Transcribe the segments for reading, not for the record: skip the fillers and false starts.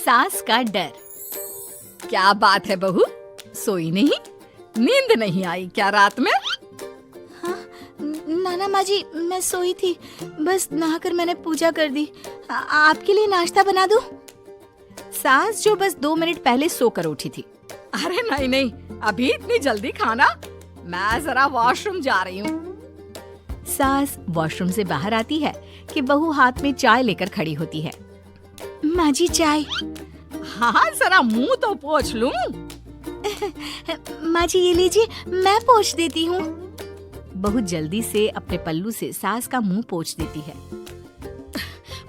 सास का डर। क्या बात है बहू, सोई नहीं? नींद नहीं आई क्या रात में? नाना माँ जी, मैं सोई थी, बस नहाकर मैंने पूजा कर दी। आपके लिए नाश्ता बना दूं? सास जो बस 2 मिनट पहले सोकर उठी थी। अरे नहीं नहीं, अभी इतनी जल्दी खाना? मैं जरा वॉशरूम जा रही हूँ। सास वॉशरूम से बाहर आती है कि बहू हाथ में चाय लेकर खड़ी होती है। माँ जी चाय। हाँ, जरा मुंह तो पोंछ लूं। माँ जी ये लीजिए, मैं पोंछ देती हूँ। बहू जल्दी से अपने पल्लू से सास का मुंह पोंछ देती है।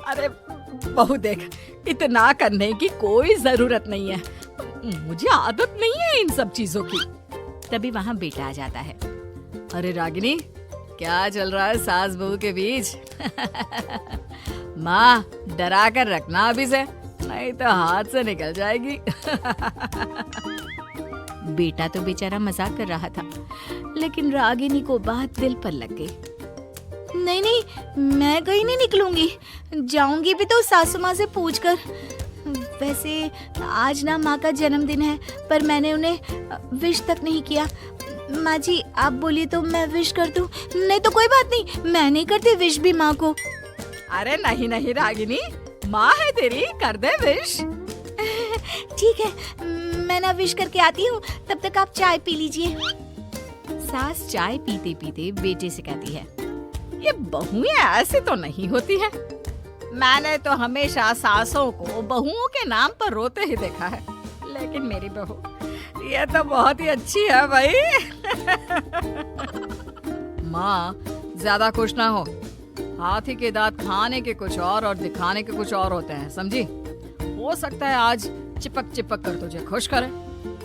अरे बहू देख, इतना करने की कोई जरूरत नहीं है, मुझे आदत नहीं है इन सब चीजों की। तभी वहाँ बेटा आ जाता है। अरे रागिनी, क्या चल रहा है सास बहू के बीच? माँ, डरा कर रखना अभी से, नहीं तो हाथ से निकल जाएगी। बेटा तो बेचारा मजाक कर रहा था, लेकिन रागिनी को बात दिल पर लग गई। नहीं नहीं, मैं कहीं नहीं निकलूंगी, जाऊंगी भी तो सासू माँ से पूछकर। वैसे आज ना माँ का जन्मदिन है, पर मैंने उन्हें विश तक नहीं किया। माँ जी आप बोलिए तो मैं विश कर दूं? नहीं तो कोई बात नहीं, मैं नहीं करती विश भी माँ को। अरे नहीं नहीं रागिनी, माँ है तेरी, कर दे विश। ठीक है, मैं ना विश करके आती हूँ, तब तक आप चाय पी लीजिए। सास चाय पीते पीते बेटे से कहती है, ये बहुएं ऐसी तो नहीं होती है। मैंने तो हमेशा सासों को बहुओं के नाम पर रोते ही देखा है, लेकिन मेरी बहू ये तो बहुत ही अच्छी है भाई। माँ ज्यादा खुश ना हो, हाथी के दांत खाने के कुछ और दिखाने के कुछ और होते हैं, समझी? हो सकता है आज चिपक चिपक कर तुझे खुश करे,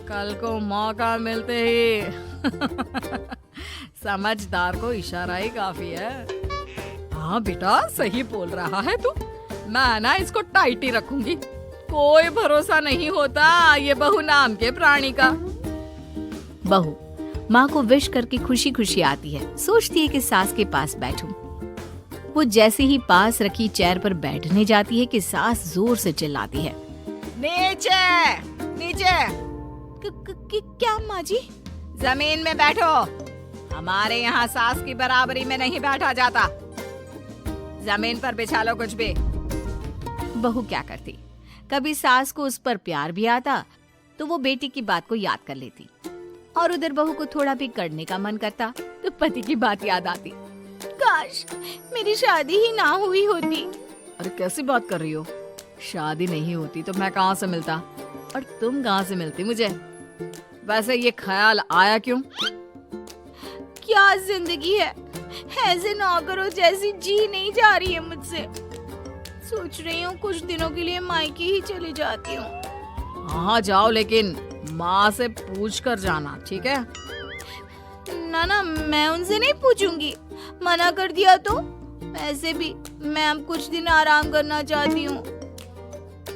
कल को मौका मिलते ही समझदार को इशारा ही काफी है। हाँ बेटा, सही बोल रहा है तू, मैं ना इसको टाइट ही रखूंगी, कोई भरोसा नहीं होता ये बहू नाम के प्राणी का। बहू माँ को विश करके खुशी खुशी आती है, सोचती है कि सास के पास बैठूं। वो जैसे ही पास रखी चेयर पर बैठने जाती है कि सास जोर से चिल्लाती है, नीचे नीचे। क्या माँ जी? जमीन में बैठो, हमारे यहाँ सास की बराबरी में नहीं बैठा जाता, जमीन पर बिछा लो कुछ भी। बहू क्या करती, कभी सास को उस पर प्यार भी आता तो वो बेटी की बात को याद कर लेती, और उधर बहू को थोड़ा भी करने का मन करता तो पति की बात याद आती। काश मेरी शादी ही ना हुई होती। अरे कैसी बात कर रही हो, शादी नहीं होती तो मैं कहाँ से मिलता और तुम कहाँ से मिलती मुझे? वैसे ये ख्याल आया क्यों? क्या जिंदगी है, ऐसे नौकरों जैसी जी नहीं जा रही है मुझसे। सोच रही हूँ कुछ दिनों के लिए मायके ही चली जाती हूँ। हाँ जाओ, लेकिन माँ से पूछ कर जाना, ठीक है? ना मैं उनसे नहीं पूछूंगी, मना कर दिया तो। ऐसे भी मैं अब कुछ दिन आराम करना चाहती हूँ।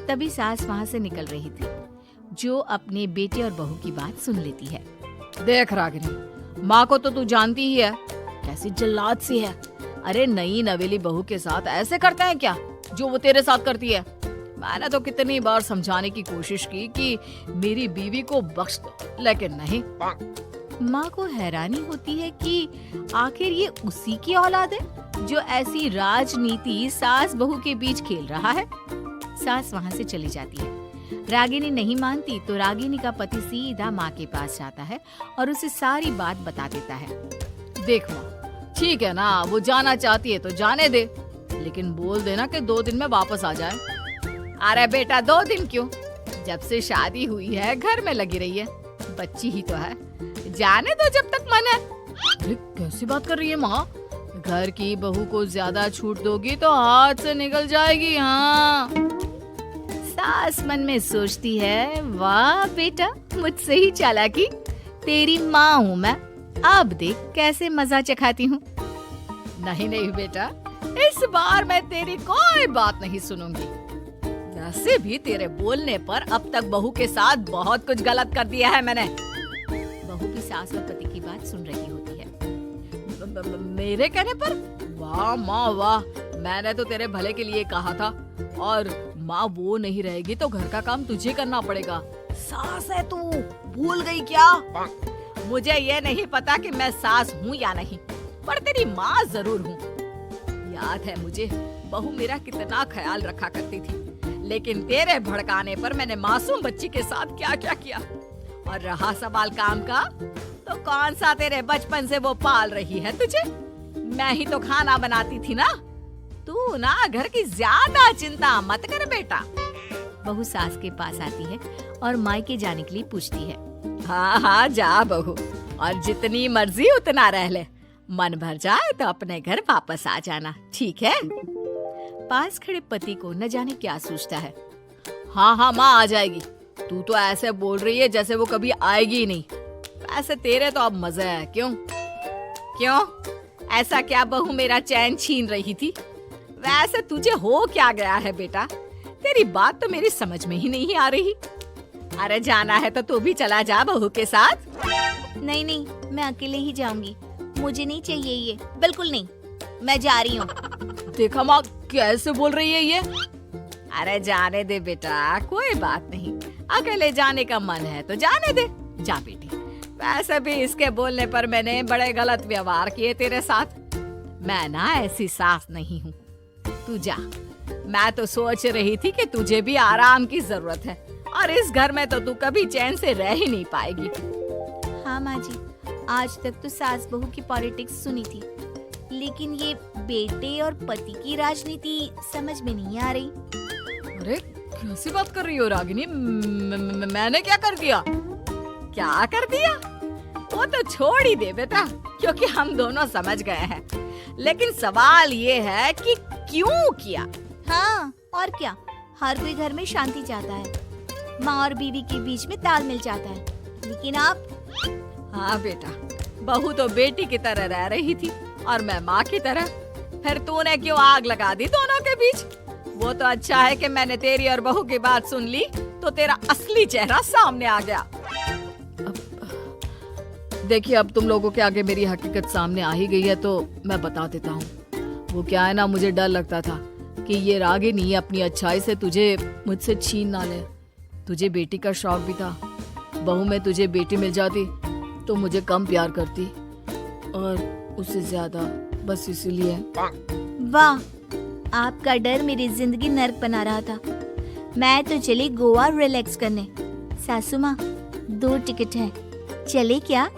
तभी सास वहाँ से निकल रही थी, जो अपने बेटे और बहू की बात सुन लेती है। देख रागिनी, माँ को तो तू जानती ही है, कैसी जल्लाद सी है। अरे नई नवेली बहू के साथ ऐसे करते हैं क्या जो वो तेरे साथ करती है? मैंने तो कितनी बार समझाने की कोशिश की कि मेरी बीवी को बख्श दो, लेकिन नहीं। माँ को हैरानी होती है कि आखिर ये उसी की औलाद है जो ऐसी राजनीति सास बहू के बीच खेल रहा है। सास वहाँ से चली जाती है। रागिनी नहीं मानती तो रागिनी का पति सीधा माँ के पास जाता है और उसे सारी बात बता देता है। देख माँ, ठीक है ना, वो जाना चाहती है तो जाने दे, लेकिन बोल देना कि 2 दिन में वापस आ जाए। अरे बेटा 2 दिन क्यों, जब से शादी हुई है घर में लगी रही है, बच्ची ही तो है, जाने दो जब तक मन है। अरे कैसी बात कर रही है माँ, घर की बहू को ज्यादा छूट दोगी तो हाथ से निकल जाएगी। हाँ, सास मन में सोचती है, वाह बेटा मुझसे ही चालाकी, तेरी माँ हूँ मैं, अब देख कैसे मजा चखाती हूँ। नहीं नहीं बेटा, इस बार मैं तेरी कोई बात नहीं सुनूंगी। वैसे भी तेरे बोलने पर अब तक बहू के साथ बहुत कुछ गलत कर दिया है मैंने। बहू भी सास और पति की बात सुन रही होती है। मेरे कहने पर? वाह माँ वाह, मैंने तो तेरे भले के लिए कहा था और माँ वो नहीं रहेगी तो घर का काम तुझे करना पड़ेगा। सास है तू, भूल गई क्या? मुझे ये नहीं पता कि मैं सास हूँ या नहीं, पर तेरी माँ जरूर हूँ। याद है मुझे बहू मेरा कितना ख्याल रखा करती थी, लेकिन तेरे भड़काने पर मैंने मासूम बच्ची के साथ क्या क्या किया। और रहा सवाल काम का, तो कौन सा तेरे बचपन से वो पाल रही है तुझे? मैं ही तो खाना बनाती थी ना। तू ना घर की ज्यादा चिंता मत कर बेटा। बहू सास के पास आती है और मायके जाने के लिए पूछती है। हाँ हाँ जा बहू, और जितनी मर्जी उतना रह ले। मन भर जाए तो अपने घर वापस आ जाना, ठीक है? पास खड़े पति को न जाने क्या सोचता है। हाँ हाँ माँ आ जाएगी। तू तो ऐसे बोल रही है जैसे वो कभी आएगी ही नहीं। वैसे तेरे तो अब मजे है। क्यों क्यों ऐसा क्या बहू मेरा चैन छीन रही थी? वैसे तुझे हो क्या गया है बेटा? तेरी बात तो मेरी समझ में ही नहीं आ रही। अरे जाना है तो तू भी चला जा बहू के साथ। नहीं नहीं, मैं अकेले ही जाऊंगी। मुझे नहीं चाहिए ये, बिल्कुल नहीं। मैं जा रही हूँ। देखा माँ कैसे बोल रही है ये। अरे जाने दे बेटा, कोई बात नहीं। अकेले जाने का मन है तो जाने दे। जा बेटी। वैसे भी इसके बोलने पर मैंने बड़े गलत व्यवहार किए तेरे साथ। मैं ना ऐसी सास नहीं हूँ। तू जा। मैं तो सोच रही थी कि तुझे भी आराम की जरूरत है, और इस घर में तो तू कभी चैन से रह ही नहीं पाएगी। हाँ माँ जी, आज तक तो सास बहू की पॉलिटिक्स सुनी थी, लेकिन ये बेटे और पति की राजनीति समझ में नहीं आ रही। अरे कैसी बात कर रही हो रागिनी? मैंने क्या कर दिया? क्या कर दिया? वो तो छोड़ ही दे बेटा, क्योंकि हम दोनों समझ गए हैं। लेकिन सवाल ये है कि क्यों किया? हाँ और क्या, हर कोई घर में शांति चाहता है, माँ और बीवी के बीच में तालमेल चाहता है, लेकिन आप? हाँ बेटा, बहू तो बेटी की तरह रह रही थी और मैं माँ की तरह। फिर तूने क्यों आग लगा दी दोनों के बीच? वो तो अच्छा है कि मैंने तेरी और बहू की बात सुन ली, तो तेरा असली चेहरा सामने आ गया। देखिए अब तुम लोगों के आगे मेरी हकीकत सामने आ ही गई है तो मैं बता देता हूँ। वो क्या है ना, मुझे डर लगता था कि ये रागिनी अपनी अच्छाई से तुझे मुझसे छीन ना ले। तुझे बेटी का शौक भी था। बहू में तुझे बेटी मिल जाती तो मुझे कम प्यार करती, और उससे ज्यादा, बस इसीलिए। वाह, आपका डर मेरी जिंदगी नर्क बना रहा था। मैं तो चली गोवा रिलैक्स करने। सासू माँ, 2 टिकट है, चले क्या?